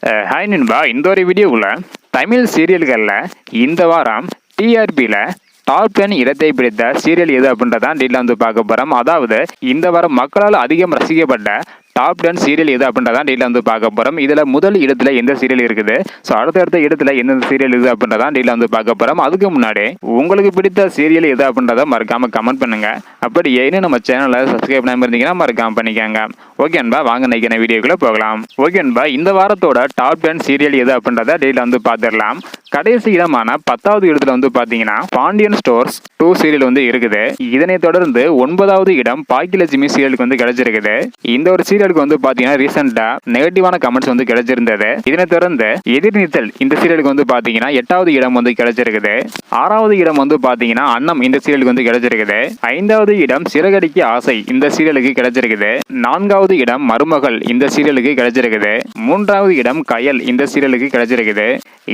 Hi நண்பா, இந்த ஒரு வீடியோவில் தமிழ் சீரியல்களில் இந்த வாரம் டிஆர்பியில் டாப் 10 இடத்தை பிடித்த சீரியல் எது அப்படின்றதான் டீட்டெயில் வந்து பார்க்க போகிறோம். அதாவது இந்த வாரம் மக்களால் அதிகம் ரசிக்கப்பட்ட டாப் 10 சீரியல் எது அப்படின்றதான் டீட்டெயில் வந்து பார்க்க போகிறோம். இதில் முதல் இடத்துல எந்த சீரியல் இருக்குது, ஸோ அடுத்தடுத்த இடத்துல எந்தெந்த சீரியல் இது அப்படின்றதான் டீட்டெயில் வந்து பார்க்க போகிறோம். அதுக்கு முன்னாடி உங்களுக்கு பிடித்த சீரியல் எது அப்படின்றத மறக்காம கமெண்ட் பண்ணுங்க. அப்படி ஏன்னு நம்ம சேனலை சப்ஸ்கிரைப் பண்ணாமல் இருந்தீங்கன்னா மறக்காம பண்ணிக்கோங்க. ஓகே அன்பா, வாங்க நினைக்கிற வீடியோக்குள்ள போகலாம். ஓகே அன்பா, இந்த வாரத்தோட டாப் 10 சீரியல் எது அப்படின்றத டீட்டெயில் வந்து பார்த்துடலாம். கடைசி இடமான 10வது இடத்துல வந்து பாத்தீங்கன்னா பாண்டியன் ஸ்டோர்ஸ் 2 சீரியல் வந்து இருக்குது. இதனை தொடர்ந்து 9வது இடம் பாக்கியலட்சுமி சீரியலுக்கு வந்து கிடைச்சிருக்குது. இந்த ஒரு சீரியலுக்கு வந்து பாத்தீங்கன்னா ரீசெண்டா நெகட்டிவான கமெண்ட்ஸ் வந்து கிடைச்சிருந்தது. இதனை தொடர்ந்து எதிர்நீச்சல் இந்த சீரியலுக்கு வந்து பாத்தீங்கன்னா 8வது இடம் வந்து கிடைச்சிருக்குது. 6வது இடம் வந்து பாத்தீங்கன்னா அன்னம் இந்த சீரியலுக்கு வந்து கிடைச்சிருக்குது. 5வது இடம் சிறகடிக்க ஆசை இந்த சீரியலுக்கு கிடைச்சிருக்குது. 4வது இடம் மருமகள் இந்த சீரியலுக்கு கிடைச்சிருக்குது. 3வது இடம் கயல் இந்த சீரியலுக்கு கிடைச்சிருக்குது.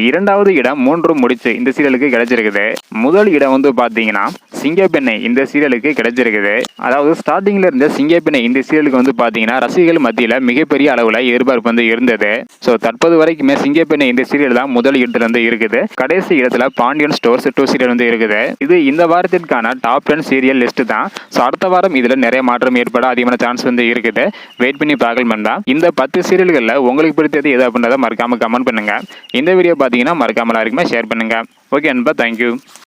2வது இடம் 3 முடிச்சு இந்த சீரியலுக்கு கிடைச்சிருக்குது. முதல் இடம் வந்து பாத்தீங்கன்னா சிங்கப்பெண்ணை இந்த சீரியலுக்கு கிடைச்சிருக்குது. அதாவது ஸ்டார்டிங்ல இருந்த சிங்கப்பெண்ணை இந்த சீரியலுக்கு வந்து பாத்தீங்கன்னா ரசிகர்கள் மத்தியில மிகப்பெரிய அளவுல எதிர்பார்ப்பு வந்து இருந்தது. ஸோ தற்போது வரைக்குமே சிங்கப்பெண்ணை இந்த சீரியல் தான் முதல் இடத்துல இருந்து இருக்குது. கடைசி இடத்துல பாண்டியன் ஸ்டோர்ஸ் 2 சீரியல் வந்து இருக்குது. இது இந்த வாரத்திற்கான டாப் 10 சீரியல் லிஸ்ட் தான். ஸோ அடுத்த வாரம் இதுல நிறைய மாற்றம் ஏற்பட அதிகமான சான்ஸ் வந்து இருக்குது. வெயிட் பண்ணி பார்க்கலாம் தான். இந்த 10 சீரியல்கள்ல உங்களுக்கு பிடித்தது எது அப்படின்றத மறக்காம கமெண்ட் பண்ணுங்க. இந்த வீடியோ பாத்தீங்கன்னா மறக்காம ஷேர் பண்ணுங்க. ஓகே அன்பா, தேங்க்யூ.